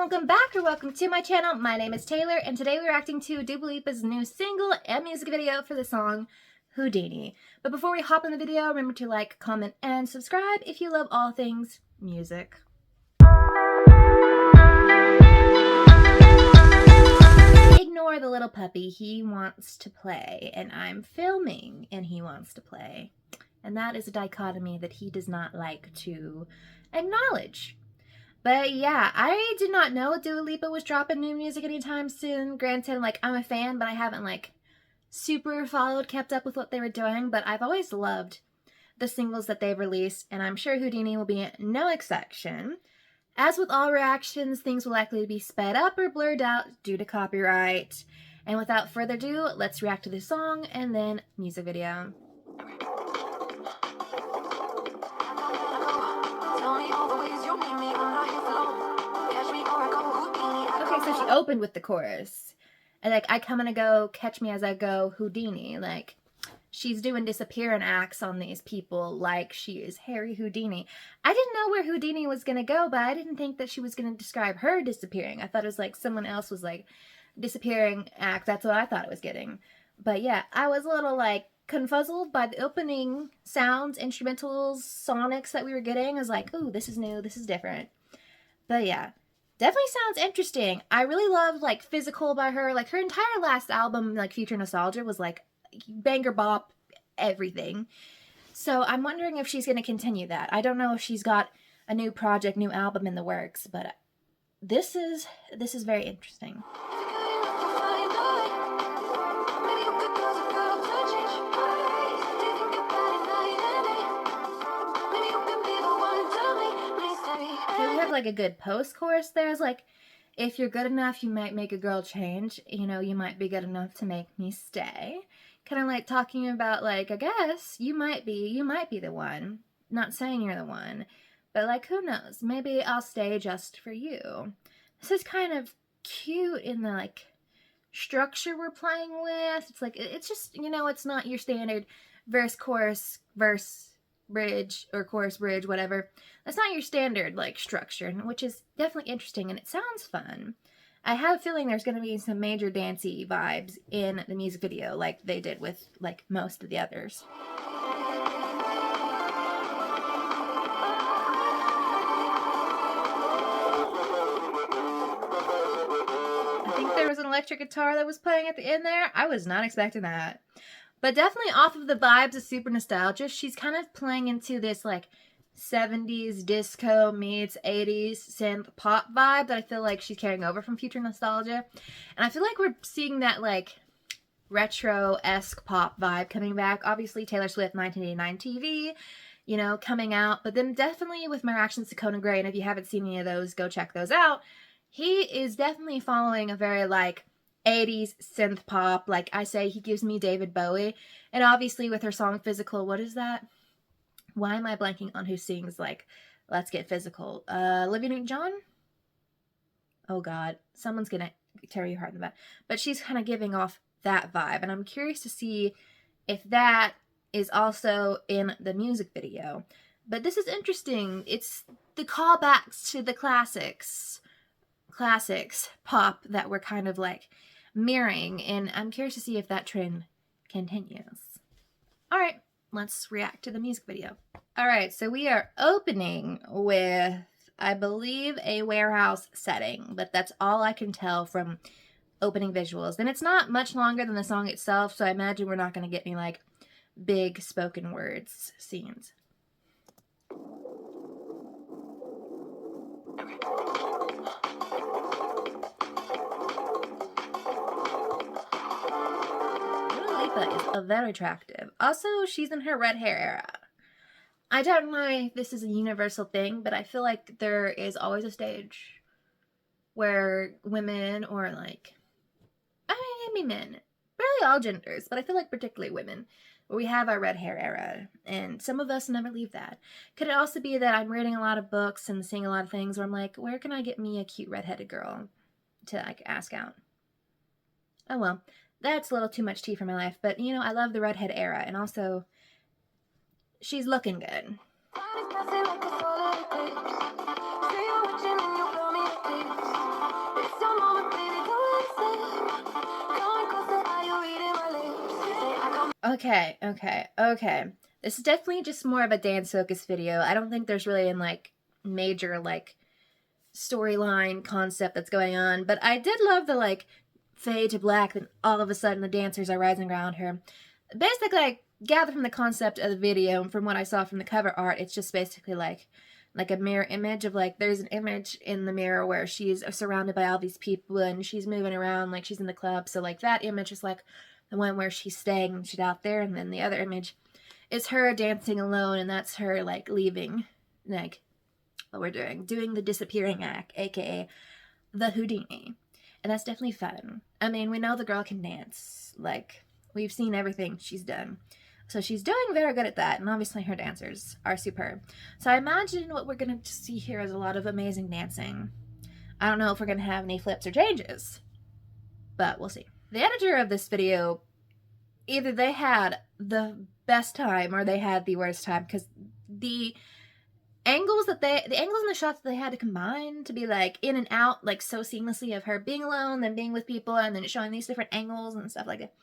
welcome back or welcome to my channel. My name is Taylor and today we're reacting to Dua Lipa's new single and music video for the song Houdini. But before we hop in the video, remember to like, comment, and subscribe if you love all things music. Ignore the little puppy, he wants to play, and I'm filming and he wants to play. And that is a dichotomy that he does not like to acknowledge. But yeah, I did not know Dua Lipa was dropping new music anytime soon. Granted, like, I'm a fan, but I haven't, like, super kept up with what they were doing. But I've always loved the singles that they've released, and I'm sure Houdini will be no exception. As with all reactions, things will likely be sped up or blurred out due to copyright. And without further ado, let's react to this song and then music video. Okay, so she opened with the chorus. And like, I come and I go, catch me as I go, Houdini. Like, she's doing disappearing acts on these people like she is Harry Houdini. I didn't know where Houdini was going to go, but I didn't think that she was going to describe her disappearing. I thought it was like someone else was like, disappearing act. That's what I thought it was getting. But yeah, I was a little like confuzzled by the opening sounds, instrumentals, sonics that we were getting. I was like, ooh, this is new, this is different. But yeah, definitely sounds interesting. I really loved like Physical by her. Like her entire last album, like Future Nostalgia, was like banger bop, everything. So I'm wondering if she's going to continue that. I don't know if she's got a new project, new album in the works, but this is very interesting. We have like a good post-chorus there. It's like, if you're good enough, you might make a girl change. You know, you might be good enough to make me stay. Kind of like talking about like, I guess you might be the one. Not saying you're the one, but like, who knows? Maybe I'll stay just for you. This is kind of cute in the like structure we're playing with. It's like, it's just, you know, it's not your standard verse, chorus, verse, bridge, or chorus, bridge, whatever. That's not your standard like structure, which is definitely interesting and it sounds fun. I have a feeling there's going to be some major dancey vibes in the music video like they did with like most of the others. I think there was an electric guitar that was playing at the end there. I was not expecting that. But definitely off of the vibes of Super Nostalgia, she's kind of playing into this like 70s disco meets 80s synth pop vibe that I feel like she's carrying over from Future Nostalgia. And I feel like we're seeing that like retro-esque pop vibe coming back. Obviously Taylor Swift 1989 TV, you know, coming out. But then definitely with my reactions to Conan Gray, and if you haven't seen any of those, go check those out. He is definitely following a very like 80s synth pop. Like I say, he gives me David Bowie. And obviously with her song Physical, what is that? Why am I blanking on who sings like Let's Get Physical? Olivia Newton-John? Oh god, someone's gonna tear your heart in the back. But she's kind of giving off that vibe, and I'm curious to see if that is also in the music video. But this is interesting. It's the callbacks to the classics pop that we're kind of like mirroring, and I'm curious to see if that trend continues. All right, let's react to the music video. All right, so we are opening with, I believe, a warehouse setting, but that's all I can tell from opening visuals. And it's not much longer than the song itself, so I imagine we're not going to get any like big spoken words scenes. Is very attractive. Also, she's in her red hair era. I don't know if this is a universal thing, but I feel like there is always a stage where women, or like, I mean, maybe men, really all genders, but I feel like particularly women, where we have our red hair era, and some of us never leave that. Could it also be that I'm reading a lot of books and seeing a lot of things where I'm like, where can I get me a cute redheaded girl to like ask out? Oh well. That's a little too much tea for my life, but you know, I love the redhead era, and also, she's looking good. Okay. This is definitely just more of a dance focus video. I don't think there's really an like major like storyline concept that's going on, but I did love the like fade to black, then all of a sudden the dancers are rising around her. Basically, I gather from the concept of the video and from what I saw from the cover art, it's just basically like a mirror image of like there's an image in the mirror where she's surrounded by all these people and she's moving around like she's in the club. So like that image is like the one where she's staying and she's out there, and then the other image is her dancing alone, and that's her like leaving like what we're doing the disappearing act, aka the Houdini. And that's definitely fun. I mean, we know the girl can dance. Like, we've seen everything she's done. So she's doing very good at that, and obviously her dancers are superb. So I imagine what we're going to see here is a lot of amazing dancing. I don't know if we're going to have any flips or changes, but we'll see. The editor of this video, either they had the best time or they had the worst time, because the angles and the shots that they had to combine to be like in and out like so seamlessly of her being alone, then being with people, and then showing these different angles and stuff like that.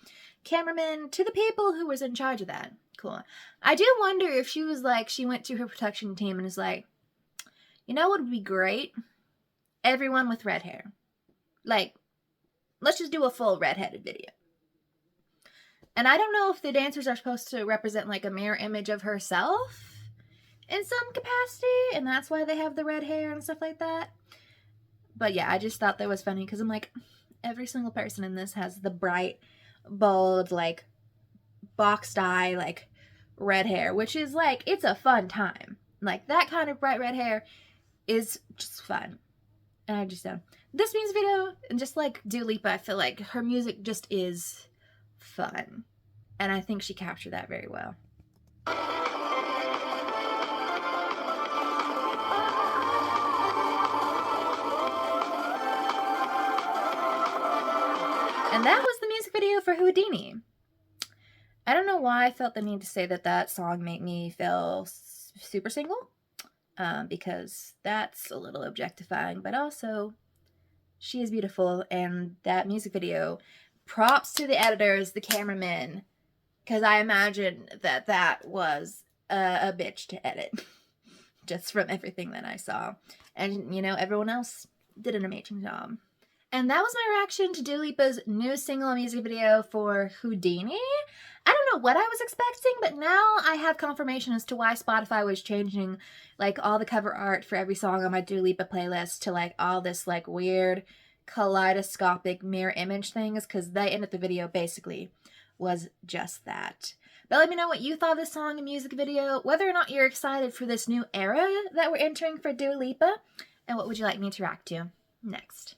Cameraman to the people who was in charge of that. Cool. I do wonder if she was like, she went to her production team and is like, you know what would be great? Everyone with red hair. Like, let's just do a full redheaded video. And I don't know if the dancers are supposed to represent like a mirror image of herself in some capacity, and that's why they have the red hair and stuff like that. But yeah, I just thought that was funny because I'm like, every single person in this has the bright, bold, like boxed eye, like red hair, which is like, it's a fun time. Like that kind of bright red hair is just fun. And I just this music video, and just like Dua Lipa, I feel like her music just is fun, and I think she captured that very well. And that was the music video for Houdini. I don't know why I felt the need to say that that song made me feel super single, because that's a little objectifying, but also she is beautiful, and that music video, props to the editors, the cameramen, because I imagine that that was a bitch to edit, just from everything that I saw. And, you know, everyone else did an amazing job. And that was my reaction to Dua Lipa's new single music video for Houdini. I don't know what I was expecting, but now I have confirmation as to why Spotify was changing like all the cover art for every song on my Dua Lipa playlist to like all this like weird kaleidoscopic mirror image things, because the end of the video basically was just that. But let me know what you thought of this song and music video, whether or not you're excited for this new era that we're entering for Dua Lipa, and what would you like me to react to next.